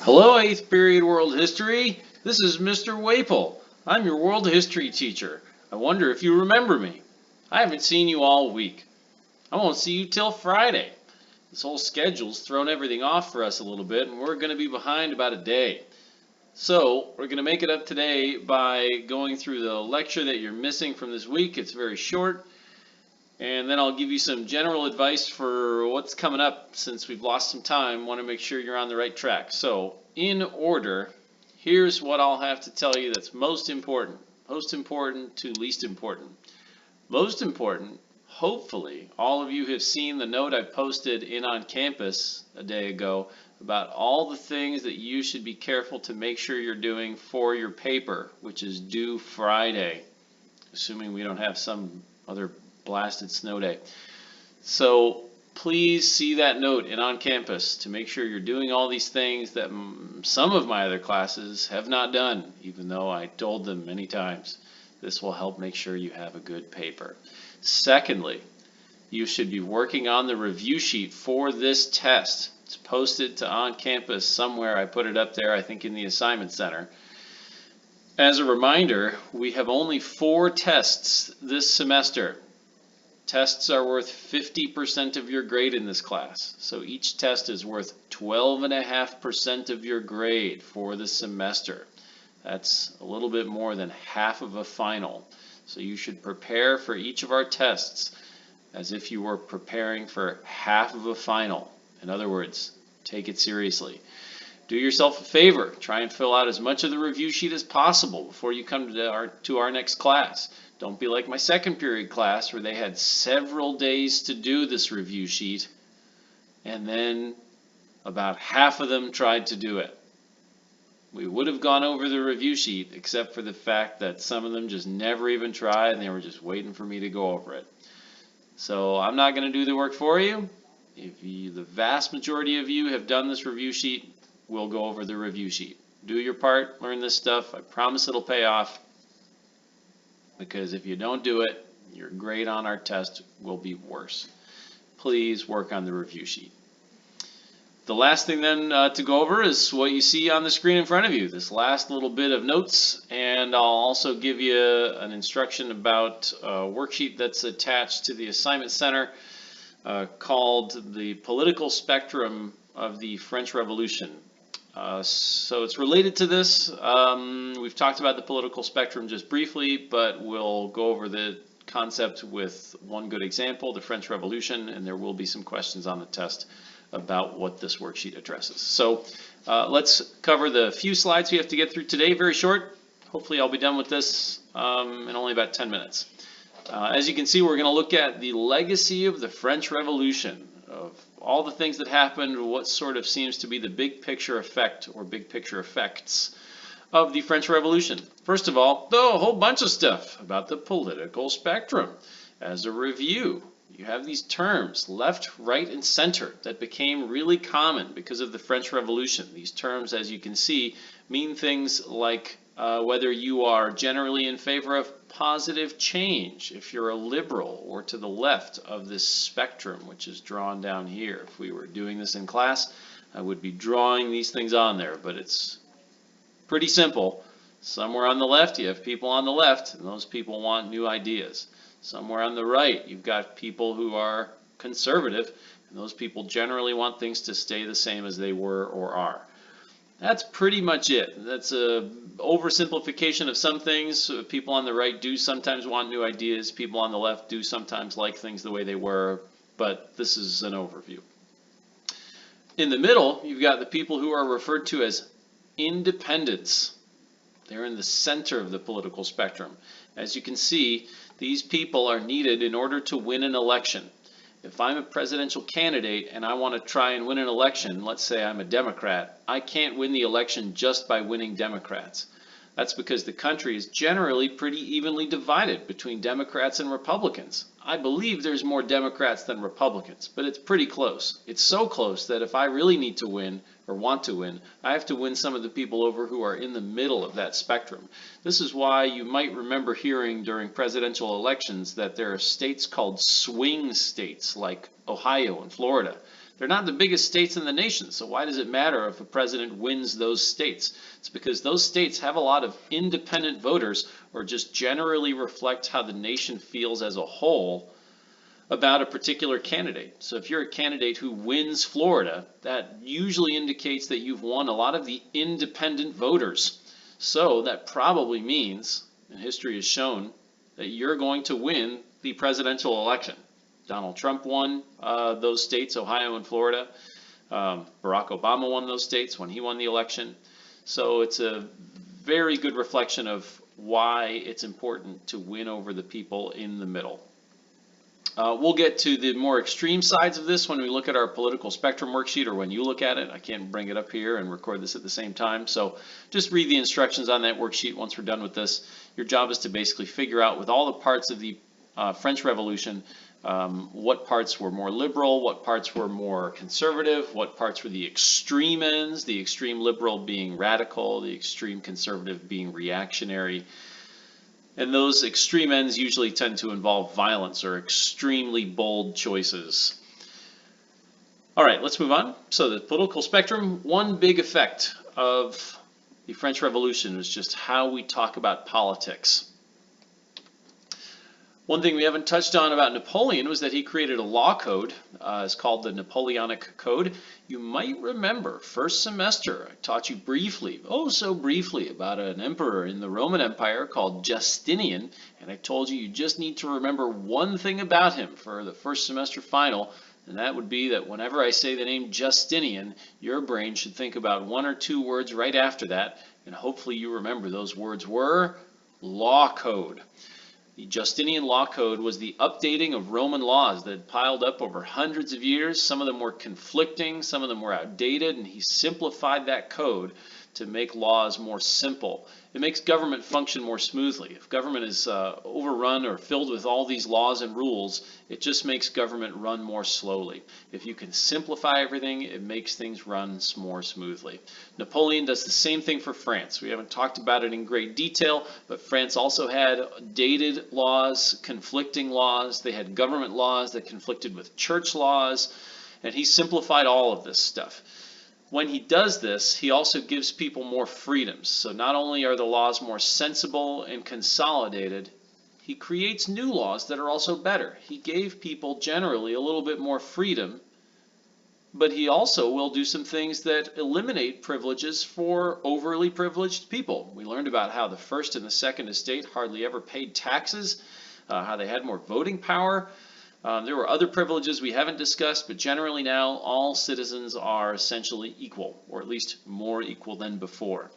Hello, 8th period world history. This is Mr. Waple. I'm your world history teacher. I wonder if you remember me. I haven't seen you all week. I won't see you till Friday. This whole schedule's thrown everything off for us a little bit, and we're going to be behind about a day. So, we're going to make it up today by going through the lecture that you're missing from this week. It's very short. And then I'll give you some general advice for what's coming up since we've lost some time. Want to make sure you're on the right track. So, in order, here's what I'll have to tell you that's most important. Most important to least important. Most important, hopefully, all of you have seen the note I posted in on campus a day ago about all the things that you should be careful to make sure you're doing for your paper, which is due Friday, assuming we don't have some other blasted snow day. So please see that note in on campus to make sure you're doing all these things that some of my other classes have not done, even though I told them many times. This will help make sure you have a good paper. Secondly, you should be working on the review sheet for this test. It's posted to on campus somewhere. I put it up there, I think in the assignment center. As a reminder, we have only 4 tests this semester. Tests are worth 50% of your grade in this class. So each test is worth 12.5% of your grade for the semester. That's a little bit more than half of a final. So you should prepare for each of our tests as if you were preparing for half of a final. In other words, take it seriously. Do yourself a favor. Try and fill out as much of the review sheet as possible before you come to our next class. Don't be like my second period class where they had several days to do this review sheet, and then about half of them tried to do it. We would have gone over the review sheet except for the fact that some of them just never even tried and they were just waiting for me to go over it. So I'm not going to do the work for you. The vast majority of you have done this review sheet, we'll go over the review sheet. Do your part, learn this stuff. I promise it'll pay off. Because if you don't do it, your grade on our test will be worse. Please work on the review sheet. The last thing then to go over is what you see on the screen in front of you, this last little bit of notes, and I'll also give you an instruction about a worksheet that's attached to the assignment center called The Political Spectrum of the French Revolution. So it's related to this. We've talked about the political spectrum just briefly, but we'll go over the concept with one good example, the French Revolution, and there will be some questions on the test about what this worksheet addresses. So let's cover the few slides we have to get through today, very short. Hopefully I'll be done with this in only about 10 minutes. As you can see, we're going to look at the legacy of the French Revolution, of all the things that happened, what sort of seems to be the big picture effect or big picture effects of the French Revolution. First of all, a whole bunch of stuff about the political spectrum. As a review, you have these terms, left, right, and center, that became really common because of the French Revolution. These terms, as you can see, mean things like whether you are generally in favor of positive change, if you're a liberal or to the left of this spectrum, which is drawn down here. If we were doing this in class, I would be drawing these things on there, but it's pretty simple. Somewhere on the left, you have people on the left, and those people want new ideas. Somewhere on the right, you've got people who are conservative, and those people generally want things to stay the same as they were or are. That's pretty much it. That's a oversimplification of some things. People on the right do sometimes want new ideas. People on the left do sometimes like things the way they were, but this is an overview. In the middle, you've got the people who are referred to as independents. They're in the center of the political spectrum. As you can see, these people are needed in order to win an election. If I'm a presidential candidate and I want to try and win an election, let's say I'm a Democrat, I can't win the election just by winning Democrats. That's because the country is generally pretty evenly divided between Democrats and Republicans. I believe there's more Democrats than Republicans, but it's pretty close. It's so close that if I really need to win or want to win, I have to win some of the people over who are in the middle of that spectrum. This is why you might remember hearing during presidential elections that there are states called swing states like Ohio and Florida. They're not the biggest states in the nation, so why does it matter if a president wins those states? It's because those states have a lot of independent voters, or just generally reflect how the nation feels as a whole about a particular candidate. So if you're a candidate who wins Florida, that usually indicates that you've won a lot of the independent voters. So that probably means, and history has shown, that you're going to win the presidential election. Donald Trump won those states, Ohio and Florida. Barack Obama won those states when he won the election. So it's a very good reflection of why it's important to win over the people in the middle. We'll get to the more extreme sides of this when we look at our political spectrum worksheet, or when you look at it. I can't bring it up here and record this at the same time, so just read the instructions on that worksheet once we're done with this. Your job is to basically figure out, with all the parts of the French Revolution, what parts were more liberal, what parts were more conservative, what parts were the extreme ends, the extreme liberal being radical, the extreme conservative being reactionary. And those extreme ends usually tend to involve violence or extremely bold choices. All right, let's move on. So the political spectrum, one big effect of the French Revolution was just how we talk about politics. One thing we haven't touched on about Napoleon was that he created a law code. It's called the Napoleonic Code. You might remember, first semester, I taught you briefly, oh so briefly, about an emperor in the Roman Empire called Justinian. And I told you just need to remember one thing about him for the first semester final. And that would be that whenever I say the name Justinian, your brain should think about one or two words right after that. And hopefully you remember those words were law code. The Justinian Law Code was the updating of Roman laws that had piled up over hundreds of years. Some of them were conflicting, some of them were outdated, and he simplified that code to make laws more simple. It makes government function more smoothly. If government is overrun or filled with all these laws and rules, it just makes government run more slowly. If you can simplify everything, it makes things run more smoothly. Napoleon does the same thing for France. We haven't talked about it in great detail, but France also had dated laws, conflicting laws. They had government laws that conflicted with church laws, and he simplified all of this stuff. When he does this, he also gives people more freedoms. So not only are the laws more sensible and consolidated, he creates new laws that are also better. He gave people generally a little bit more freedom, but he also will do some things that eliminate privileges for overly privileged people. We learned about how the first and the second estate hardly ever paid taxes, how they had more voting power. There were other privileges we haven't discussed, but generally now all citizens are essentially equal, or at least more equal than before.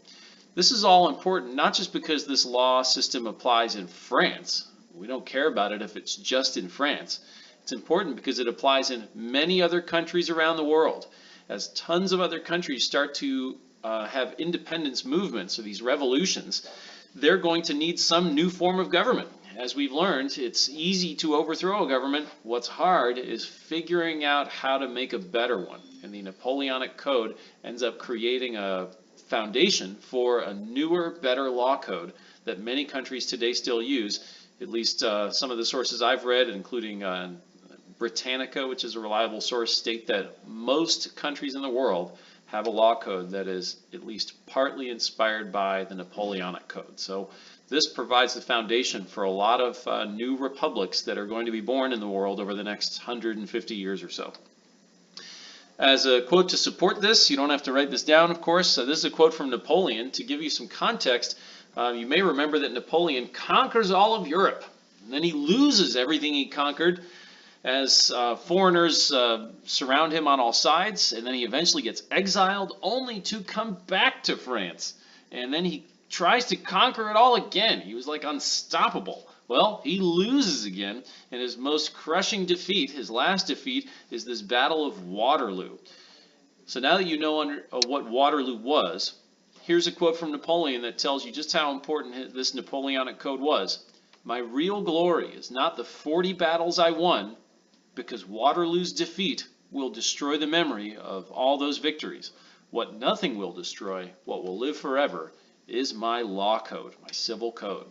This is all important not just because this law system applies in France. We don't care about it if it's just in France. It's important because it applies in many other countries around the world. As tons of other countries start to have independence movements or these revolutions, they're going to need some new form of government. As we've learned, it's easy to overthrow a government. What's hard is figuring out how to make a better one. And the Napoleonic Code ends up creating a foundation for a newer, better law code that many countries today still use. At least some of the sources I've read, including Britannica, which is a reliable source, state that most countries in the world have a law code that is at least partly inspired by the Napoleonic Code. So this provides the foundation for a lot of new republics that are going to be born in the world over the next 150 years or so. As a quote to support this, you don't have to write this down, of course. This is a quote from Napoleon. To give you some context, you may remember that Napoleon conquers all of Europe, and then he loses everything he conquered as foreigners surround him on all sides, and then he eventually gets exiled only to come back to France. And then he tries to conquer it all again. He was like unstoppable. Well, he loses again, and his most crushing defeat, his last defeat, is this Battle of Waterloo. So now that you know what Waterloo was, here's a quote from Napoleon that tells you just how important this Napoleonic Code was. My real glory is not the 40 battles I won, because Waterloo's defeat will destroy the memory of all those victories. What nothing will destroy, what will live forever, is my law code, my civil code.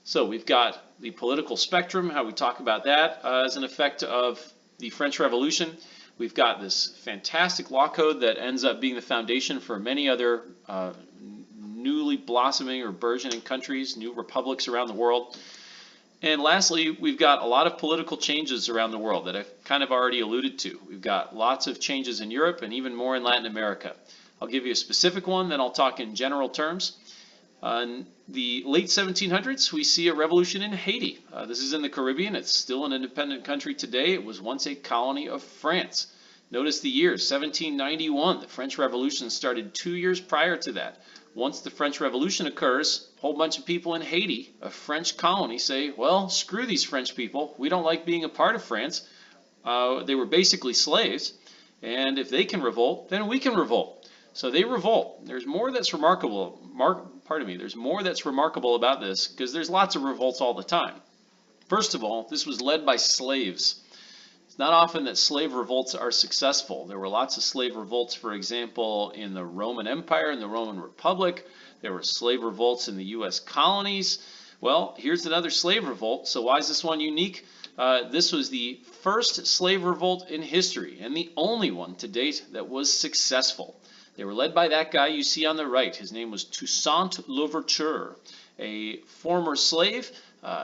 So we've got the political spectrum, how we talk about that as an effect of the French Revolution. We've got this fantastic law code that ends up being the foundation for many other newly blossoming or burgeoning countries, new republics around the world. And lastly, we've got a lot of political changes around the world that I've kind of already alluded to. We've got lots of changes in Europe and even more in Latin America. I'll give you a specific one, then I'll talk in general terms. In the late 1700s, we see a revolution in Haiti. This is in the Caribbean. It's still an independent country today. It was once a colony of France. Notice the year, 1791. The French Revolution started 2 years prior to that. Once the French Revolution occurs, a whole bunch of people in Haiti, a French colony, say, well, screw these French people. We don't like being a part of France. They were basically slaves. And if they can revolt, then we can revolt. So they revolt. There's more that's remarkable. There's more that's remarkable about this because there's lots of revolts all the time. First of all, this was led by slaves. It's not often that slave revolts are successful. There were lots of slave revolts, for example, in the Roman Empire and the Roman Republic. There were slave revolts in the U.S. colonies. Well, here's another slave revolt. So why is this one unique? This was the first slave revolt in history and the only one to date that was successful. They were led by that guy you see on the right. His name was Toussaint Louverture, a former slave.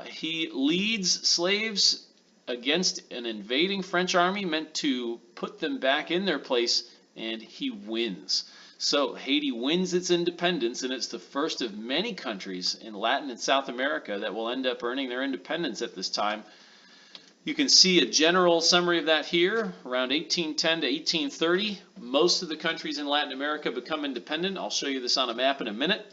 He leads slaves against an invading French army meant to put them back in their place, and he wins. So Haiti wins its independence, and it's the first of many countries in Latin and South America that will end up earning their independence at this time. You can see a general summary of that here, around 1810 to 1830. Most of the countries in Latin America become independent. I'll show you this on a map in a minute.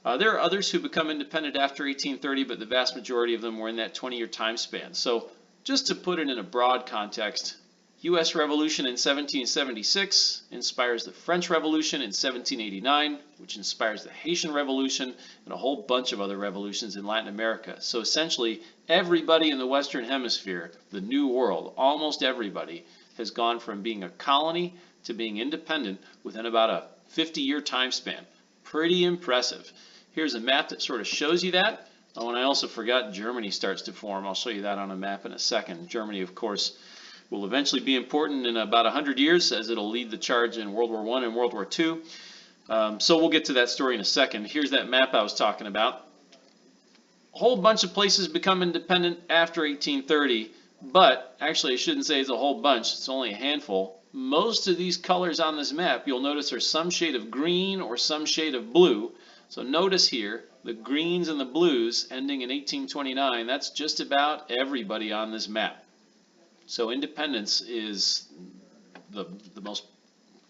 There are others who become independent after 1830, but the vast majority of them were in that 20-year time span. So just to put it in a broad context, U.S. Revolution in 1776 inspires the French Revolution in 1789, which inspires the Haitian Revolution and a whole bunch of other revolutions in Latin America. So essentially, everybody in the Western Hemisphere, the New World, almost everybody, has gone from being a colony to being independent within about a 50-year time span. Pretty impressive. Here's a map that sort of shows you that. Oh, and I also forgot Germany starts to form. I'll show you that on a map in a second. Germany, of course, will eventually be important in about 100 years as it'll lead the charge in World War I and World War II. So we'll get to that story in a second. Here's that map I was talking about. A whole bunch of places become independent after 1830, but actually I shouldn't say it's a whole bunch, it's only a handful. Most of these colors on this map, you'll notice are some shade of green or some shade of blue. So notice here, the greens and the blues ending in 1829, that's just about everybody on this map. So independence is the most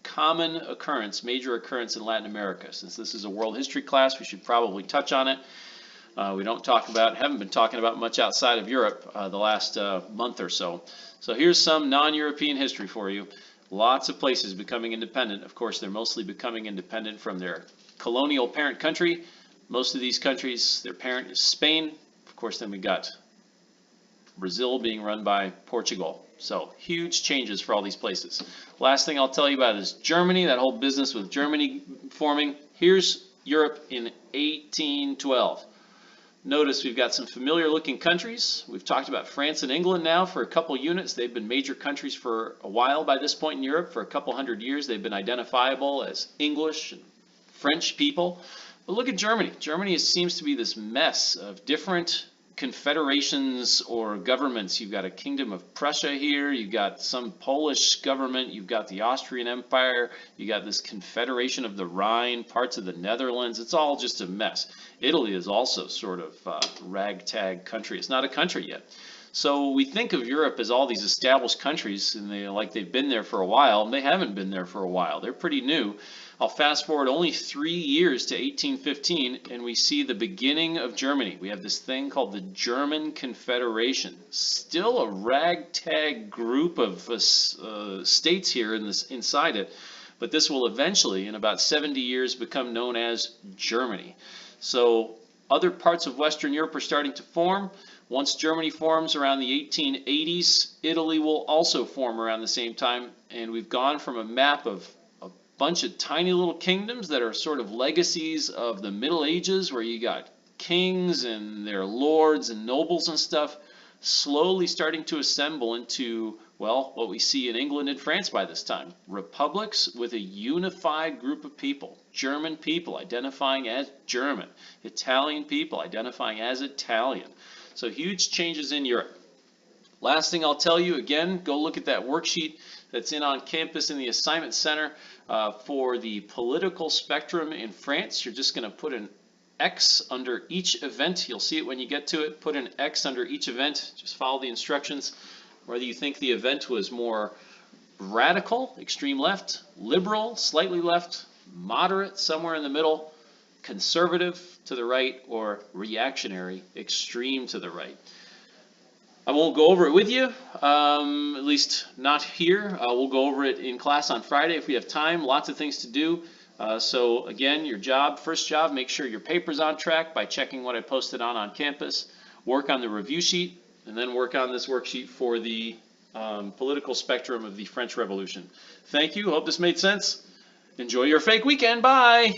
common occurrence, major occurrence in Latin America. Since this is a world history class, we should probably touch on it. We haven't been talking about much outside of Europe the last month or so. So here's some non-European history for you. Lots of places becoming independent. Of course, they're mostly becoming independent from their colonial parent country. Most of these countries, their parent is Spain. Of course, then we got Brazil being run by Portugal. So huge changes for all these places. Last thing I'll tell you about is Germany, that whole business with Germany forming. Here's Europe in 1812. Notice we've got some familiar looking countries. We've talked about France and England now for a couple units. They've been major countries for a while by this point in Europe. For a couple hundred years they've been identifiable as English and French people. But look at Germany. Germany seems to be this mess of different confederations or governments. You've got a kingdom of Prussia here, you've got some Polish government, you've got the Austrian Empire, you got this confederation of the Rhine, parts of the Netherlands. It's all just a mess. Italy is also sort of a ragtag country. It's not a country yet. So we think of Europe as all these established countries, and they've been there for a while, and they haven't been there for a while. They're pretty new. I'll fast forward only 3 years to 1815, and we see the beginning of Germany. We have this thing called the German Confederation. Still a ragtag group of states here inside it, but this will eventually, in about 70 years, become known as Germany. So other parts of Western Europe are starting to form. Once Germany forms around the 1880s, Italy will also form around the same time, and we've gone from a map of bunch of tiny little kingdoms that are sort of legacies of the Middle Ages, where you got kings and their lords and nobles and stuff, slowly starting to assemble into Well, what we see in England and France by this time, republics with a unified group of people, German people identifying as German, Italian people identifying as Italian. So huge changes in Europe. Last thing I'll tell you, again, go look at that worksheet that's on campus in the assignment center for the political spectrum in France. You're just going to put an X under each event. You'll see it when you get to it. Put an X under each event. Just follow the instructions. Whether you think the event was more radical, extreme left, liberal, slightly left, moderate, somewhere in the middle, conservative to the right, or reactionary, extreme to the right. I won't go over it with you, at least not here. We'll go over it in class on Friday if we have time. Lots of things to do. So again, your job, first job, make sure your paper's on track by checking what I posted on campus. Work on the review sheet, and then work on this worksheet for the political spectrum of the French Revolution. Thank you. Hope this made sense. Enjoy your fake weekend. Bye.